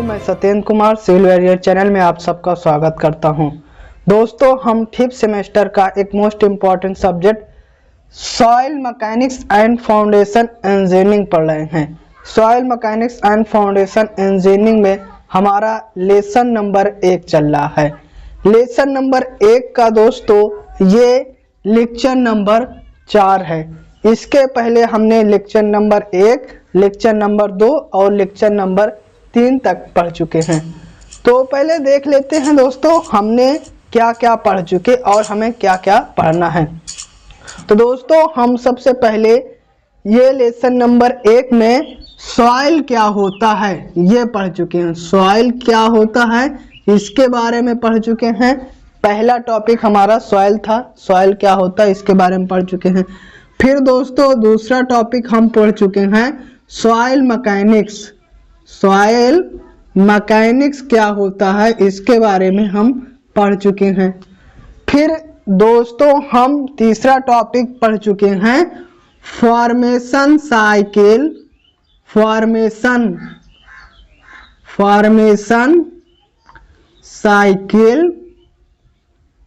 Hello, मैं Satyendra Kumar civil warrior channel में आप सबका स्वागत करता हूं। दोस्तों, हम 5th सेमेस्टर का एक most important subject soil mechanics and foundation engineering पढ़ रहे हैं। Soil mechanics and foundation engineering में हमारा लेसन नंबर 1 चल रहा है। लेसन नंबर 1 का दोस्तों ये लेक्चर नंबर 4 है। इसके पहले हमने लेक्चर नंबर 1, लेक्चर नंबर 2 और लेक्चर नंबर 3 तक पढ़ चुके हैं। तो पहले देख लेते हैं दोस्तों हमने क्या क्या पढ़ चुके और हमें क्या क्या पढ़ना है। तो दोस्तों हम सबसे पहले ये लेसन नंबर 1 में सॉइल क्या होता है ये पढ़ चुके हैं। सॉइल क्या होता है इसके बारे में पढ़ चुके हैं। पहला टॉपिक हमारा सॉइल था, सॉइल क्या होता है इसके बारे में पढ़ चुके हैं। फिर दोस्तों दूसरा टॉपिक हम पढ़ चुके हैं सॉइल मैकेनिक्स। सॉइल मैकेनिक्स क्या होता है इसके बारे में हम पढ़ चुके हैं। फिर दोस्तों हम तीसरा टॉपिक पढ़ चुके हैं formation cycle. Formation cycle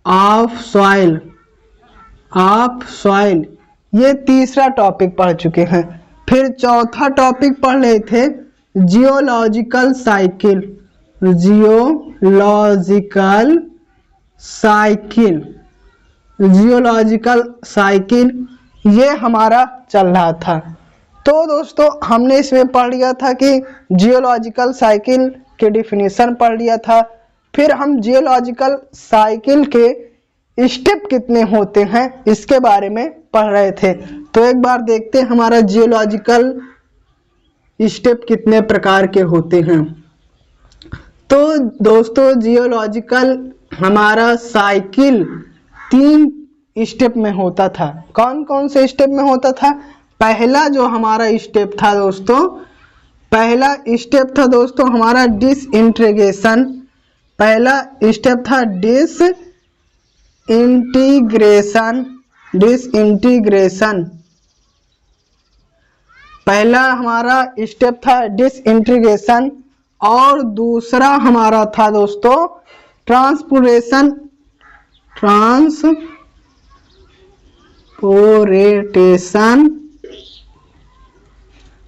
of soil ये तीसरा टॉपिक पढ़ चुके हैं। फिर चौथा टॉपिक पढ़ रहे थे जियोलॉजिकल साइकिल। जियोलॉजिकल साइकिल ये हमारा चल रहा था। तो दोस्तों हमने इसमें पढ़ लिया था कि जियोलॉजिकल साइकिल के डिफिनीशन पढ़ लिया था। फिर हम जियोलॉजिकल साइकिल के स्टेप कितने होते हैं इसके बारे में पढ़ रहे थे। तो एक बार देखते हैं हमारा जियोलॉजिकल स्टेप कितने प्रकार के होते हैं। तो दोस्तों जियोलॉजिकल हमारा साइकिल 3 स्टेप में होता था। कौन कौन से स्टेप में होता था? पहला जो हमारा स्टेप था दोस्तों, पहला स्टेप था दोस्तों हमारा डिसइंटीग्रेशन। पहला स्टेप था डिसइंटीग्रेशन। पहला हमारा स्टेप था डिसइंटीग्रेशन और दूसरा हमारा था दोस्तों ट्रांसपोर्टेशन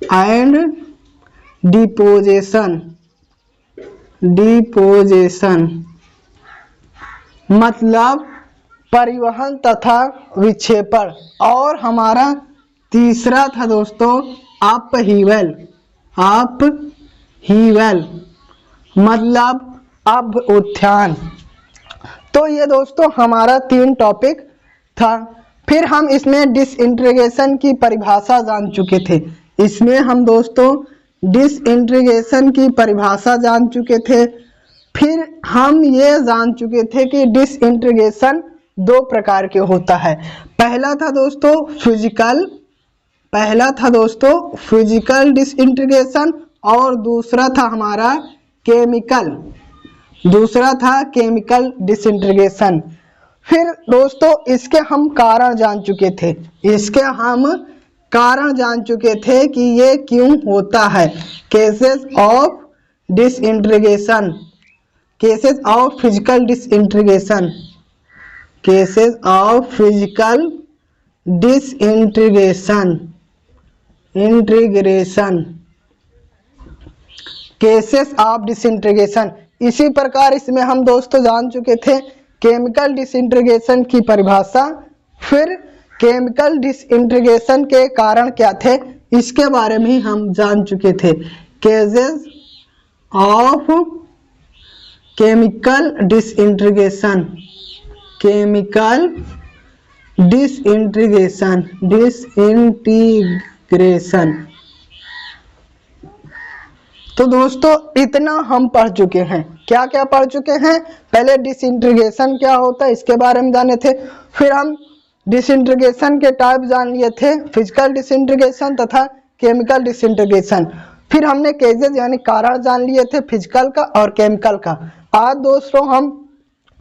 एंड डिपोजिशन। मतलब परिवहन तथा विक्षेपण। और हमारा तीसरा था दोस्तों अपहीवल मतलब अभ्युत्थान। तो ये दोस्तों हमारा 3 टॉपिक था। फिर हम इसमें डिसइंटीग्रेशन की परिभाषा जान चुके थे। इसमें हम दोस्तों डिसइंटीग्रेशन की परिभाषा जान चुके थे। फिर हम ये जान चुके थे कि डिसइंटीग्रेशन 2 प्रकार के होता है। पहला था दोस्तों फिजिकल डिसइंटीग्रेशन और दूसरा था हमारा केमिकल डिसइंटीग्रेशन। फिर दोस्तों इसके हम कारण जान चुके थे कि ये क्यों होता है। केसेस ऑफ फिजिकल डिसइंटीग्रेशन इसी प्रकार इसमें हम दोस्तों जान चुके थे केमिकल डिसइंटीग्रेशन की परिभाषा। फिर केमिकल डिसइंटीग्रेशन के कारण क्या थे इसके बारे में हम जान चुके थे। केसेस ऑफ केमिकल डिसइंटीग्रेशन तो दोस्तों इतना हम पढ़ चुके हैं। क्या क्या पढ़ चुके हैं? पहले डिसइंटीग्रेशन क्या होता है इसके बारे में जाने थे। फिर हम डिसइंटीग्रेशन के टाइप जान लिए थे, फिजिकल डिसइंटीग्रेशन तथा केमिकल डिसइंटीग्रेशन। फिर हमने केसेस यानी कारण जान लिए थे फिजिकल का और केमिकल का। आज दोस्तों हम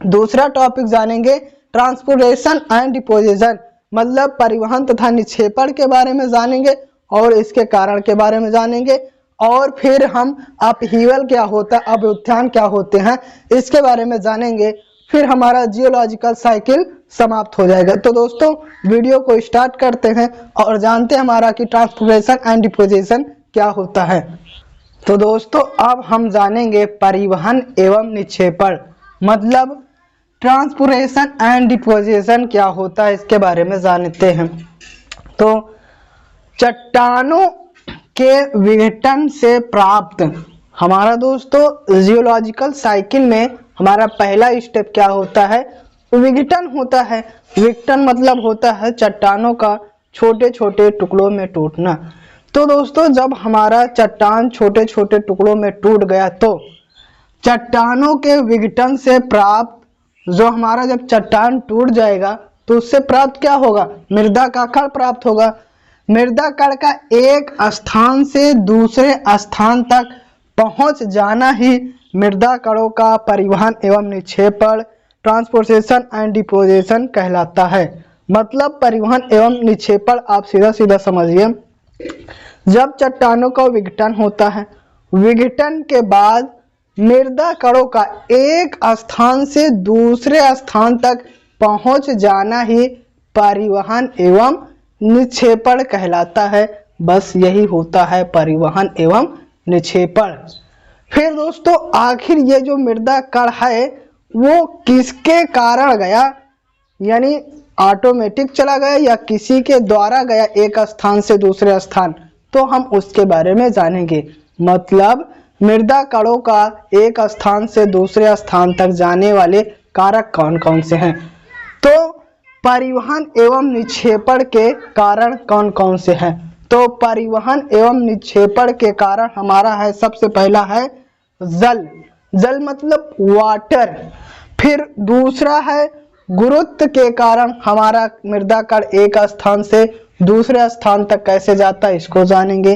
दूसरा टॉपिक जानेंगे ट्रांसपोर्टेशन एंड डिपोजिशन मतलब परिवहन तथा निक्षेपण के बारे में जानेंगे और इसके कारण के बारे में जानेंगे और फिर हम अपहीवल क्या होता है, अभ्युत्थान क्या होते हैं, इसके बारे में जानेंगे। फिर हमारा जियोलॉजिकल साइकिल समाप्त हो जाएगा। तो दोस्तों वीडियो को स्टार्ट करते हैं और जानते हैं हमारा कि ट्रांसपोर्टेशन एंड डिपोजिशन क्या होता है। तो दोस्तों अब हम जानेंगे परिवहन एवं निक्षेपण, मतलब ट्रांसपोर्टेशन एंड डिपोजिशन क्या होता है, इसके बारे में जानते हैं। तो चट्टानों के विघटन से प्राप्त, हमारा दोस्तों जियोलॉजिकल साइकिल में हमारा पहला स्टेप क्या होता है, विघटन होता है। विघटन मतलब होता है चट्टानों का छोटे छोटे टुकड़ों में टूटना। तो दोस्तों जब हमारा चट्टान छोटे छोटे टुकड़ों में टूट गया तो चट्टानों के विघटन से प्राप्त, जो हमारा जब चट्टान टूट जाएगा तो उससे प्राप्त क्या होगा, मृदा का कण प्राप्त होगा। मृदा कण का एक स्थान से दूसरे स्थान तक पहुंच जाना ही मृदा कणों का परिवहन एवं निक्षेपण, ट्रांसपोर्टेशन एंड डिपोजिशन कहलाता है। मतलब परिवहन एवं निक्षेपण आप सीधा सीधा समझिए, जब चट्टानों का विघटन होता है, विघटन के बाद मृदा कणों का एक स्थान से दूसरे स्थान तक पहुंच जाना ही परिवहन एवं निक्षेपण कहलाता है। बस यही होता है परिवहन एवं निक्षेपण। फिर दोस्तों आखिर ये जो मृदा कण है वो किसके कारण गया, यानी ऑटोमेटिक चला गया या किसी के द्वारा गया एक स्थान से दूसरे स्थान, तो हम उसके बारे में जानेंगे। मतलब मृदा कणों का एक स्थान से दूसरे स्थान तक जाने वाले कारक कौन कौन से हैं। तो परिवहन एवं निक्षेपण के कारण कौन कौन से हैं। तो परिवहन एवं निक्षेपण के कारण हमारा है, सबसे पहला है जल, जल मतलब वाटर। फिर दूसरा है गुरुत्व के कारण हमारा मृदा कण एक स्थान से दूसरे स्थान तक कैसे जाता है, इसको जानेंगे।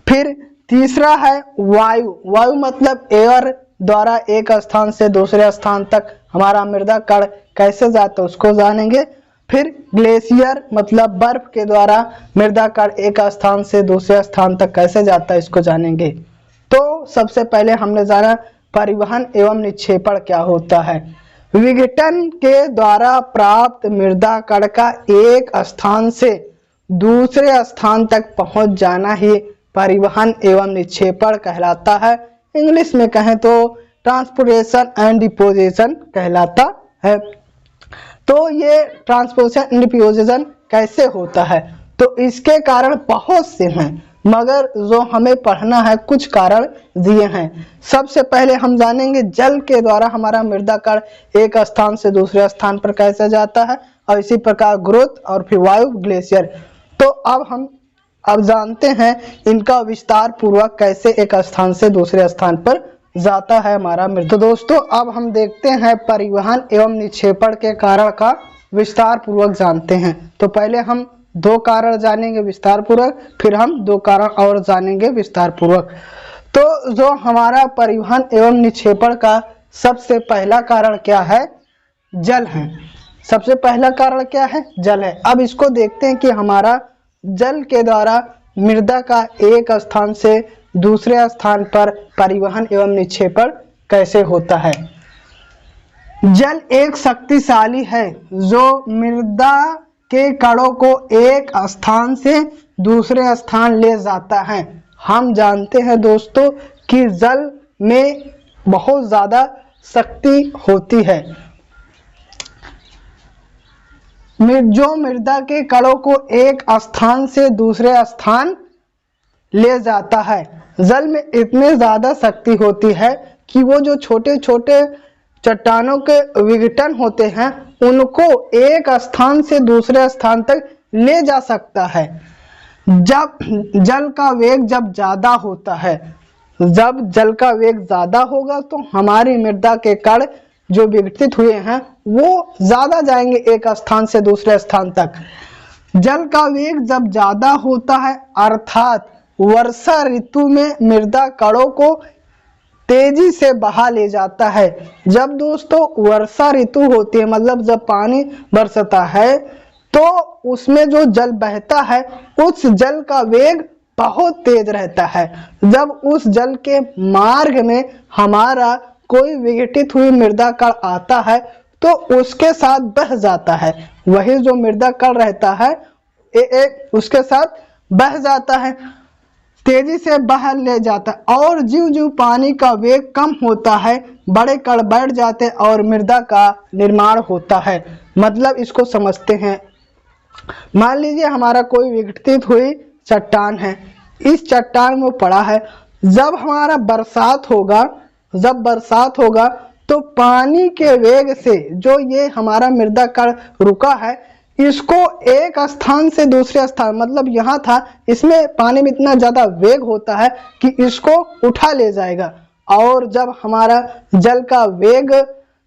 फिर तीसरा है वायु, वायु मतलब एयर द्वारा एक स्थान से दूसरे स्थान तक हमारा मृदा कण कैसे जाता है, उसको जानेंगे। फिर ग्लेशियर मतलब बर्फ के द्वारा मृदा कण एक स्थान से दूसरे स्थान तक कैसे जाता है, इसको जानेंगे। तो सबसे पहले हमने जाना परिवहन एवं निक्षेपण क्या होता है। विघटन के द्वारा प्राप्त मृदा कण का एक स्थान से दूसरे स्थान तक पहुंच जाना ही परिवहन एवं निक्षेपण कहलाता है। इंग्लिश में कहें तो ट्रांसपोर्टेशन एंड डिपोजिशन कहलाता है। तो ये ट्रांसपोर्टेशन एंड डिपोजिशन कैसे होता है, तो इसके कारण बहुत से हैं, मगर जो हमें पढ़ना है कुछ कारण दिए हैं। सबसे पहले हम जानेंगे जल के द्वारा हमारा मृदा कण एक स्थान से दूसरे स्थान पर कैसे जाता है, और इसी प्रकार गुरुत्व और फिर वायु ग्लेशियर। तो अब हम जानते हैं इनका विस्तार पूर्वक कैसे एक स्थान से दूसरे स्थान पर जाता है हमारा मृदा। तो दोस्तों अब हम देखते हैं परिवहन एवं निक्षेपण के कारण का विस्तार पूर्वक जानते हैं। तो पहले हम दो कारण जानेंगे विस्तार पूर्वक, फिर हम दो कारण और जानेंगे विस्तार पूर्वक। तो जो हमारा परिवहन एवं निक्षेपण का सबसे पहला कारण क्या है, जल है। सबसे पहला कारण क्या है, जल है। अब इसको देखते हैं कि हमारा जल के द्वारा मृदा का एक स्थान से दूसरे स्थान पर परिवहन एवं निक्षेपण कैसे होता है। जल एक शक्तिशाली है जो मृदा के कणों को एक स्थान से दूसरे स्थान ले जाता है। हम जानते हैं दोस्तों कि जल में बहुत ज़्यादा शक्ति होती है, जो मृदा के कणों को एक स्थान से दूसरे स्थान ले जाता है। जल में इतने ज़्यादा शक्ति होती है कि वो जो छोटे छोटे चट्टानों के विघटन होते हैं उनको एक स्थान से दूसरे स्थान तक ले जा सकता है। जब जल का वेग जब ज़्यादा होता है, जब जल का वेग ज़्यादा होगा तो हमारी मृदा के कण जो विघटित हुए हैं वो ज़्यादा जाएंगे एक स्थान से दूसरे स्थान तक। जल का वेग जब ज़्यादा होता है अर्थात वर्षा ऋतु में मृदा कणों को तेजी से बहा ले जाता है। जब दोस्तों वर्षा ऋतु होती है, मतलब जब पानी बरसता है तो उसमें जो जल बहता है उस जल का वेग बहुत तेज रहता है। जब उस जल के मार्ग में हमारा कोई विघटित हुई मृदा कण आता है तो उसके साथ बह जाता है। वही जो मृदा कण रहता है उसके साथ बह जाता है, तेजी से बाहर ले जाता है। और ज्यों ज्यों पानी का वेग कम होता है बड़े कण बैठ जाते हैं और मृदा का निर्माण होता है। मतलब इसको समझते हैं। मान लीजिए हमारा कोई विघटित हुई चट्टान है, इस चट्टान में पड़ा है। जब हमारा जब बरसात होगा तो पानी के वेग से जो ये हमारा मृदा कण रुका है इसको एक स्थान से दूसरे स्थान, मतलब यहाँ था, इसमें पानी में इतना ज्यादा वेग होता है कि इसको उठा ले जाएगा। और जब हमारा जल का वेग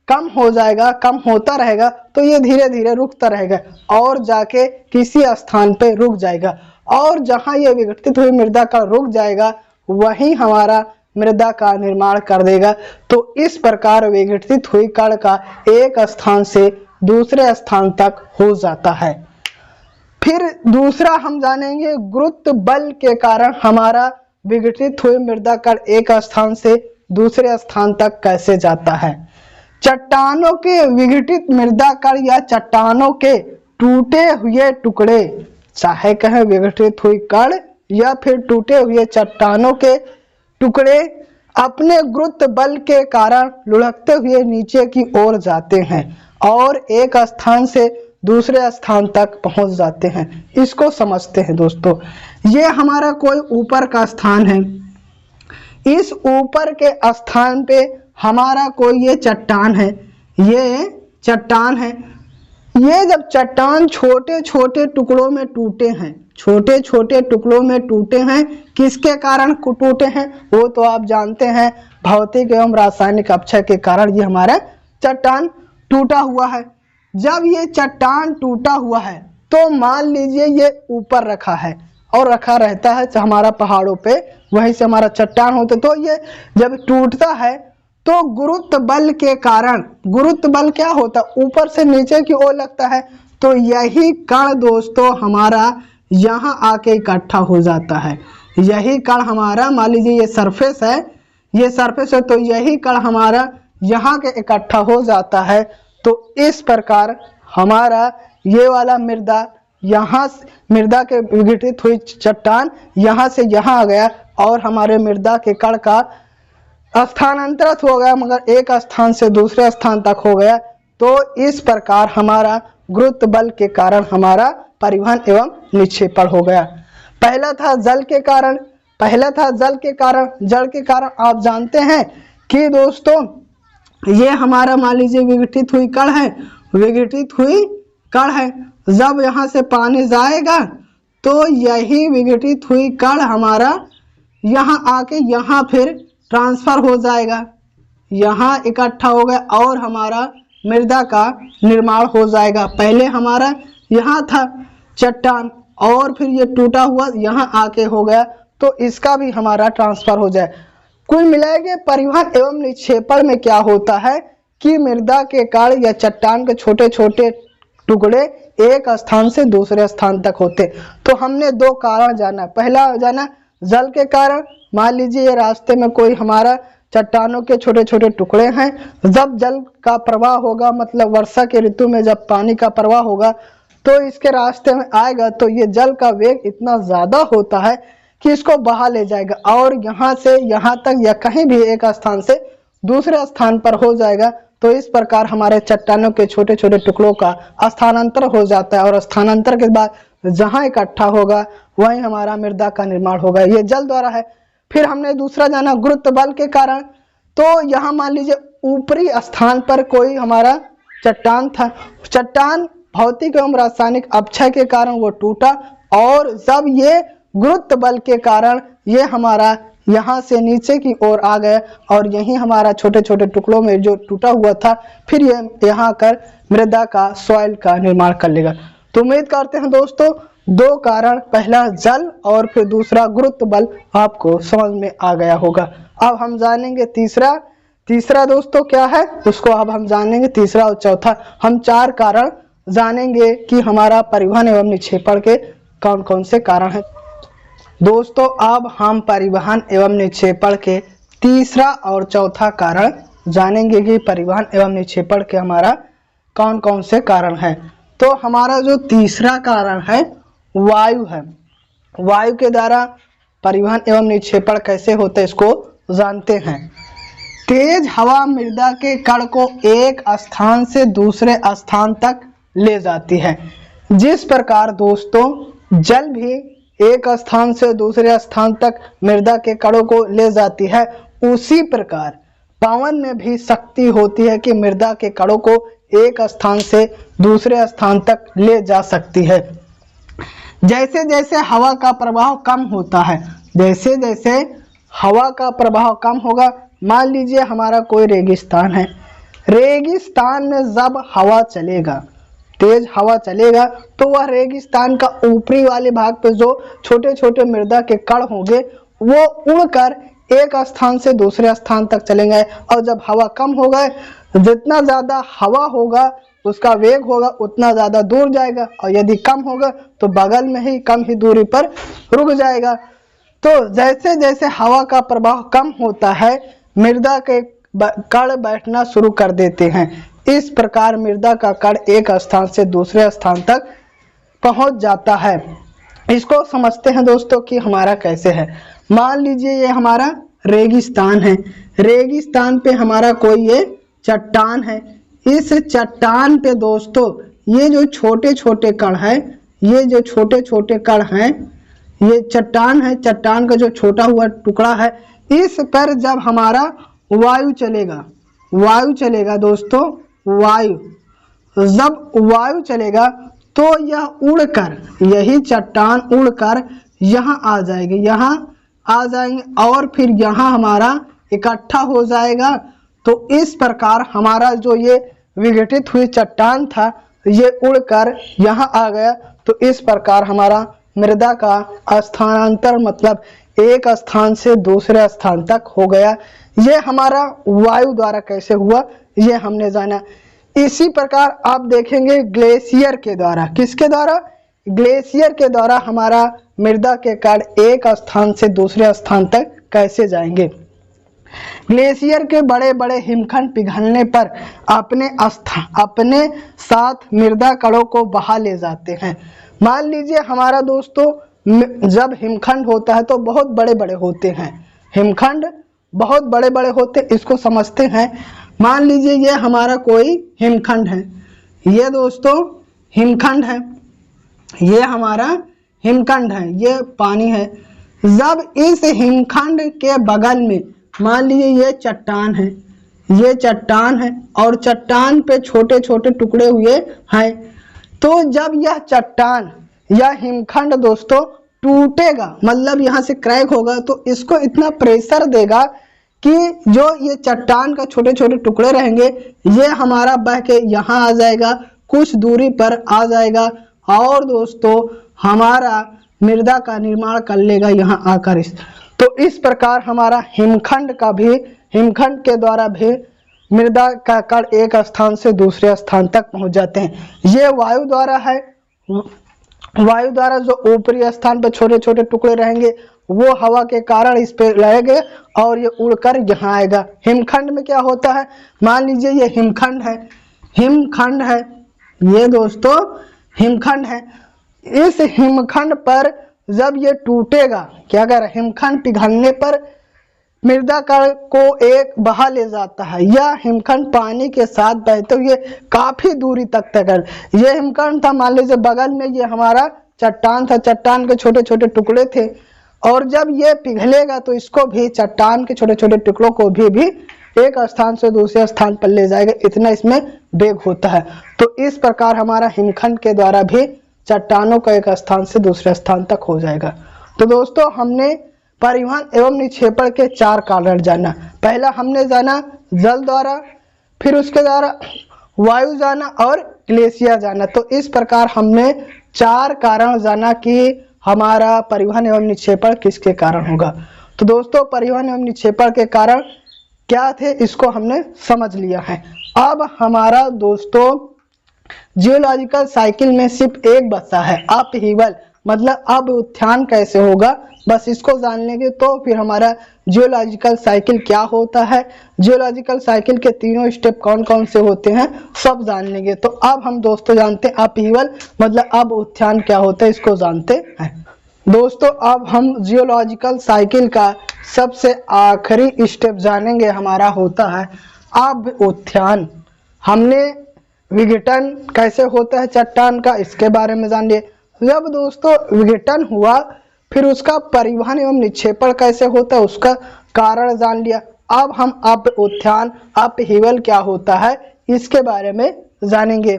कम हो जाएगा, कम होता रहेगा, तो ये धीरे धीरे रुकता रहेगा और जाके किसी स्थान पे रुक जाएगा। और जहाँ ये विघटित हुई मृदा का रुक जाएगा वहीं हमारा मृदा का निर्माण कर देगा। तो इस प्रकार विघटित हुई कण का एक स्थान से दूसरे स्थान तक हो जाता है। फिर दूसरा हम जानेंगे गुरुत्व बल के कारण हमारा विघटित हुई मृदा कण एक स्थान से दूसरे स्थान तक कैसे जाता है। चट्टानों के विघटित मृदा कण या चट्टानों के टूटे हुए टुकड़े, चाहे कहें विघटित हुई कण या फिर टूटे हुए चट्टानों के टुकड़े, अपने गुरुत्व बल के कारण लुढ़कते हुए नीचे की ओर जाते हैं और एक स्थान से दूसरे स्थान तक पहुंच जाते हैं। इसको समझते हैं दोस्तों। ये हमारा कोई ऊपर का स्थान है, इस ऊपर के स्थान पे हमारा कोई ये चट्टान है, ये चट्टान है। ये जब चट्टान छोटे छोटे टुकड़ों में टूटे हैं, छोटे छोटे टुकड़ों में टूटे हैं, किसके कारण टूटे हैं वो तो आप जानते हैं, भौतिक एवं रासायनिक अपक्षय के कारण ये हमारा चट्टान टूटा हुआ है। जब ये चट्टान टूटा हुआ है तो मान लीजिए ये ऊपर रखा है और रखा रहता है हमारा पहाड़ों पे, वहीं से हमारा चट्टान होते, तो ये जब टूटता है तो गुरुत्व बल के कारण, गुरुत्व बल क्या होता है, ऊपर से नीचे की ओर लगता है। तो यही कण दोस्तों हमारा यहाँ आके इकट्ठा हो जाता है। यही कण हमारा, मान लीजिए ये सरफेस है, ये सरफेस है, तो यही कण हमारा यहाँ के इकट्ठा हो जाता है। तो इस प्रकार हमारा ये वाला मृदा, यहाँ मृदा के विघटित हुई चट्टान यहाँ से यहाँ आ गया और हमारे मृदा के कण का स्थानांतरित हो गया, मगर एक स्थान से दूसरे स्थान तक हो गया। तो इस प्रकार हमारा गुरुत्व बल के कारण हमारा परिवहन एवं निक्षेपण हो गया। पहला था जल के कारण, जल के कारण आप जानते हैं कि दोस्तों ये हमारा मान लीजिए विघटित हुई कण है, विघटित हुई कण है। जब यहाँ से पानी जाएगा तो यही विघटित हुई कण हमारा यहाँ आके यहाँ फिर ट्रांसफर हो जाएगा, यहाँ इकट्ठा हो गया और हमारा मृदा का निर्माण हो जाएगा। पहले हमारा यहाँ था चट्टान और फिर ये टूटा हुआ यहाँ आके हो गया, तो इसका भी हमारा ट्रांसफर हो जाए। कुल मिलाएंगे परिवहन एवं निक्षेपण में क्या होता है कि मृदा के कण या चट्टान के छोटे छोटे टुकड़े एक स्थान से दूसरे स्थान तक होते। तो हमने दो कारण जाना। पहला जाना जल के कारण, मान लीजिए ये रास्ते में कोई हमारा चट्टानों के छोटे छोटे टुकड़े हैं, जब जल का प्रवाह होगा, मतलब वर्षा के ऋतु में जब पानी का प्रवाह होगा तो इसके रास्ते में आएगा तो ये जल का वेग इतना ज्यादा होता है कि इसको बहा ले जाएगा और यहाँ से यहाँ तक या कहीं भी एक स्थान से दूसरे स्थान पर हो जाएगा। तो इस प्रकार हमारे चट्टानों के छोटे छोटे टुकड़ों का स्थानांतर हो जाता है और स्थानांतर के बाद जहाँ इकट्ठा होगा वहीं हमारा मृदा का निर्माण होगा। ये जल द्वारा है। फिर हमने दूसरा जाना गुरुत्व बल के कारण। तो यहाँ मान लीजिए ऊपरी स्थान पर कोई हमारा चट्टान था, चट्टान भौतिक एवं रासायनिक अपक्षय के कारण वो टूटा और जब ये गुरुत्व बल के कारण ये हमारा यहाँ से नीचे की ओर आ गए और यही हमारा छोटे छोटे टुकड़ों में जो टूटा हुआ था फिर ये यहाँ आकर मृदा का, सॉइल का निर्माण कर लेगा। तो उम्मीद करते हैं दोस्तों दो कारण, पहला जल और फिर दूसरा गुरुत्व बल आपको समझ में आ गया होगा। अब हम जानेंगे तीसरा दोस्तों क्या है उसको अब हम जानेंगे। तीसरा और चौथा हम चार कारण जानेंगे कि हमारा परिवहन एवं निक्षेपण के कौन कौन से कारण हैं। दोस्तों अब हम परिवहन एवं निक्षेपण के तीसरा और चौथा कारण जानेंगे कि परिवहन एवं निक्षेपण के हमारा कौन कौन से कारण है। तो हमारा जो तीसरा कारण है वायु है। वायु के द्वारा परिवहन एवं निक्षेपण कैसे होता है इसको जानते हैं। तेज हवा मृदा के कण को एक स्थान से दूसरे स्थान तक ले जाती है। जिस प्रकार दोस्तों जल भी एक स्थान से दूसरे स्थान तक मृदा के कणों को ले जाती है, उसी प्रकार पवन में भी शक्ति होती है कि मृदा के कणों को एक स्थान से दूसरे स्थान तक ले जा सकती है। जैसे जैसे हवा का प्रभाव कम होता है, जैसे जैसे हवा का प्रभाव कम होगा, मान लीजिए हमारा कोई रेगिस्तान है, रेगिस्तान में जब हवा चलेगा, तेज हवा चलेगा, तो वह रेगिस्तान का ऊपरी वाले भाग पे जो छोटे छोटे मृदा के कण होंगे वो उड़कर एक स्थान से दूसरे स्थान तक चलेंगे। और जब हवा कम होगा, जितना ज़्यादा हवा होगा उसका वेग होगा उतना ज़्यादा दूर जाएगा, और यदि कम होगा तो बगल में ही कम ही दूरी पर रुक जाएगा। तो जैसे जैसे हवा का प्रभाव कम होता है, मृदा के कण बैठना शुरू कर देते हैं। इस प्रकार मृदा का कण एक स्थान से दूसरे स्थान तक पहुंच जाता है। इसको समझते हैं दोस्तों कि हमारा कैसे है। मान लीजिए ये हमारा रेगिस्तान है, रेगिस्तान पे हमारा कोई ये चट्टान है। इस चट्टान पे दोस्तों ये जो छोटे छोटे कण है, ये जो छोटे छोटे कण हैं, ये चट्टान है, चट्टान का जो छोटा हुआ टुकड़ा है, इस पर जब हमारा वायु चलेगा, वायु चलेगा दोस्तों, वायु जब वायु चलेगा तो यह उड़कर, यही चट्टान उड़कर यहाँ आ जाएगी, यहाँ आ जाएंगे और फिर यहाँ हमारा इकट्ठा हो जाएगा। तो इस प्रकार हमारा जो ये विघटित हुई चट्टान था ये उड़कर यहाँ आ गया। तो इस प्रकार हमारा मृदा का स्थानांतर मतलब एक स्थान से दूसरे स्थान तक हो गया। ये हमारा वायु द्वारा कैसे हुआ ये हमने जाना। इसी प्रकार आप देखेंगे ग्लेशियर के द्वारा, किसके द्वारा? ग्लेशियर के द्वारा हमारा मृदा के कण एक स्थान से दूसरे स्थान तक कैसे जाएंगे। ग्लेशियर के बड़े बड़े हिमखंड पिघलने पर अपने साथ मृदा कणों को बहा ले जाते हैं। मान लीजिए हमारा दोस्तों जब हिमखंड होता है तो बहुत बड़े बड़े होते हैं, हिमखंड बहुत बड़े बड़े होते, इसको समझते हैं। मान लीजिए ये हमारा कोई हिमखंड है, ये दोस्तों हिमखंड है, ये हमारा हिमखंड है, ये पानी है। जब इस हिमखंड के बगल में मान लीजिए ये चट्टान है, ये चट्टान है और चट्टान पे छोटे छोटे टुकड़े हुए हैं, तो जब यह चट्टान या हिमखंड दोस्तों टूटेगा, मतलब यहाँ से क्रैक होगा, तो इसको इतना प्रेशर देगा कि जो ये चट्टान का छोटे छोटे टुकड़े रहेंगे ये हमारा बह के यहाँ आ जाएगा, कुछ दूरी पर आ जाएगा और दोस्तों हमारा मृदा का निर्माण कर लेगा यहाँ आकर। तो इस प्रकार हमारा हिमखंड के द्वारा भी मृदा का कण एक स्थान से दूसरे स्थान तक पहुंच जाते हैं। ये वायु द्वारा है, वायु द्वारा जो ऊपरी स्थान पर छोटे छोटे टुकड़े रहेंगे वो हवा के कारण इस पे रहेंगे और ये उड़कर यहाँ आएगा। हिमखंड में क्या होता है, मान लीजिए ये हिमखंड है, हिमखंड है, ये दोस्तों हिमखंड है। इस हिमखंड पर जब ये टूटेगा, क्या कर हिमखंड पिघलने पर मृदा कण को एक बहा ले जाता है। यह हिमखंड पानी के साथ बहते हुए काफी दूरी तक तक, ये हिमखंड था, मान लीजिए बगल में ये हमारा चट्टान था, चट्टान के छोटे छोटे टुकड़े थे, और जब ये पिघलेगा तो इसको भी, चट्टान के छोटे छोटे टुकड़ों को भी एक स्थान से दूसरे स्थान पर ले जाएगा, इतना इसमें वेग होता है। तो इस प्रकार हमारा हिमखंड के द्वारा भी चट्टानों का एक स्थान से दूसरे स्थान तक हो जाएगा। तो दोस्तों हमने परिवहन एवं निक्षेपण के 4 कारण जाना। पहला हमने जाना जल द्वारा, फिर उसके द्वारा वायु जाना और ग्लेशियर जाना। तो इस प्रकार हमने 4 कारण जाना कि हमारा परिवहन एवं निक्षेपण किसके कारण होगा। तो दोस्तों परिवहन एवं निक्षेपण के कारण क्या थे इसको हमने समझ लिया है। अब हमारा दोस्तों जियोलॉजिकल साइकिल में सिर्फ एक बचा है, अपहीवल, मतलब अब उत्थान कैसे होगा बस इसको जान लेंगे तो फिर हमारा जियोलॉजिकल साइकिल क्या होता है, जियोलॉजिकल साइकिल के तीनों स्टेप कौन कौन से होते हैं सब जान लेंगे। तो अब हम दोस्तों जानते हैं अपहीवल मतलब अब उत्थान क्या होता है, इसको जानते हैं। दोस्तों अब हम जियोलॉजिकल साइकिल का सबसे आखिरी स्टेप जानेंगे, हमारा होता है अब उत्थान। हमने विघटन कैसे होता है चट्टान का, इसके बारे में जान लिए। जब दोस्तों विघटन हुआ फिर उसका परिवहन एवं निक्षेपण कैसे होता है उसका कारण जान लिया। अब हम अप उत्थान अपहीवल क्या होता है इसके बारे में जानेंगे।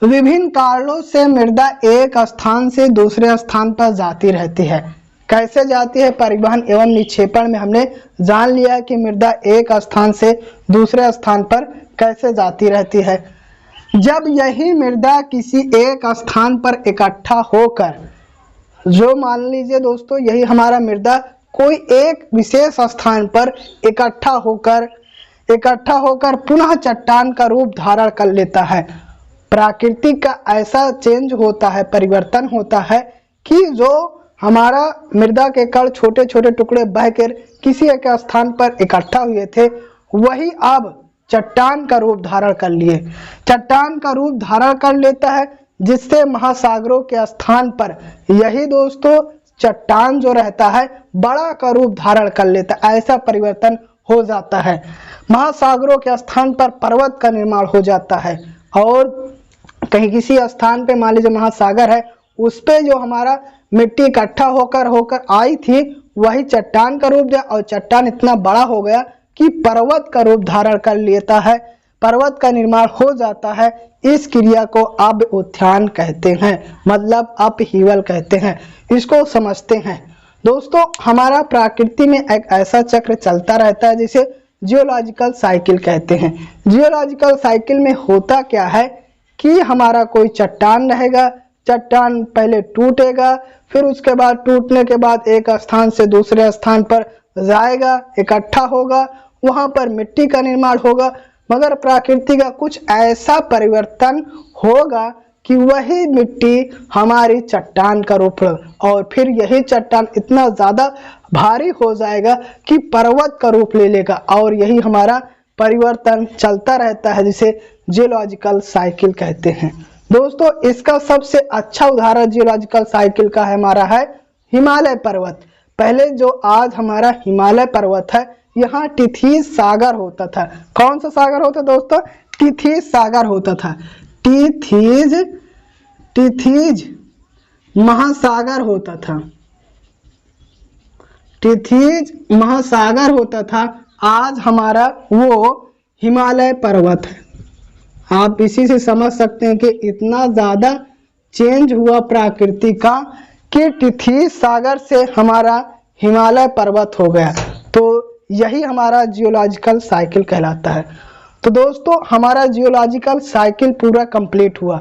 विभिन्न कारणों से मृदा एक स्थान से दूसरे स्थान पर जाती रहती है। कैसे जाती है, परिवहन एवं निक्षेपण में हमने जान लिया कि मृदा एक स्थान से दूसरे स्थान पर कैसे जाती रहती है। जब यही मृदा किसी एक स्थान पर इकट्ठा होकर, जो मान लीजिए दोस्तों यही हमारा मृदा कोई एक विशेष स्थान पर इकट्ठा होकर पुनः चट्टान का रूप धारण कर लेता है। प्रकृति का ऐसा चेंज होता है, परिवर्तन होता है कि जो हमारा मृदा के कण छोटे छोटे टुकड़े बहकर किसी एक स्थान पर इकट्ठा हुए थे, वही अब चट्टान का रूप धारण कर लिए, चट्टान का रूप धारण कर लेता है, जिससे महासागरों के स्थान पर यही दोस्तों चट्टान जो रहता है बड़ा का रूप धारण कर लेता है। ऐसा परिवर्तन हो जाता है, महासागरों के स्थान पर पर्वत का निर्माण हो जाता है। और कहीं किसी स्थान पे मान लीजिए महासागर है, उस पे जो हमारा मिट्टी इकट्ठा होकर आई थी वही चट्टान का रूप दिया, और चट्टान इतना बड़ा हो गया कि पर्वत का रूप धारण कर लेता है, पर्वत का निर्माण हो जाता है। इस क्रिया को अब उत्थान कहते हैं, मतलब अपहीवल कहते हैं। इसको समझते हैं दोस्तों। हमारा प्रकृति में एक ऐसा चक्र चलता रहता है जिसे जियोलॉजिकल साइकिल कहते हैं। जियोलॉजिकल साइकिल में होता क्या है कि हमारा कोई चट्टान रहेगा, चट्टान पहले टूटेगा, फिर उसके बाद टूटने के बाद एक स्थान से दूसरे स्थान पर जाएगा, इकट्ठा होगा, वहां पर मिट्टी का निर्माण होगा। मगर प्रकृति का कुछ ऐसा परिवर्तन होगा कि वही मिट्टी हमारी चट्टान का रूप, और फिर यही चट्टान इतना ज्यादा भारी हो जाएगा कि पर्वत का रूप ले लेगा, और यही हमारा परिवर्तन चलता रहता है जिसे जियोलॉजिकल साइकिल कहते हैं। दोस्तों इसका सबसे अच्छा उदाहरण जियोलॉजिकल साइकिल का है हमारा है हिमालय पर्वत। पहले जो आज हमारा हिमालय पर्वत है, यहाँ टिथीज सागर होता था। कौन सा सागर होता दोस्तों? टिथीज सागर होता था। टिथीज महासागर होता था, टिथीज महासागर होता था। आज हमारा वो हिमालय पर्वत है। आप इसी से समझ सकते हैं कि इतना ज्यादा चेंज हुआ प्रकृति का कि टिथीज सागर से हमारा हिमालय पर्वत हो गया। तो यही हमारा जियोलॉजिकल साइकिल कहलाता है। तो दोस्तों हमारा जियोलॉजिकल साइकिल पूरा कंप्लीट हुआ।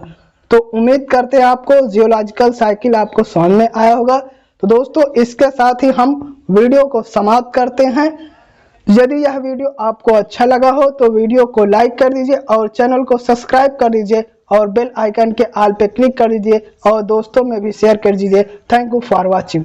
तो उम्मीद करते हैं आपको जियोलॉजिकल साइकिल आपको समझ में आया होगा। तो दोस्तों इसके साथ ही हम वीडियो को समाप्त करते हैं। यदि यह वीडियो आपको अच्छा लगा हो तो वीडियो को लाइक कर दीजिए और चैनल को सब्सक्राइब कर दीजिए और बेल आइकन के ऑल पे क्लिक कर दीजिए और दोस्तों में भी शेयर कर दीजिए। Thank you for watching.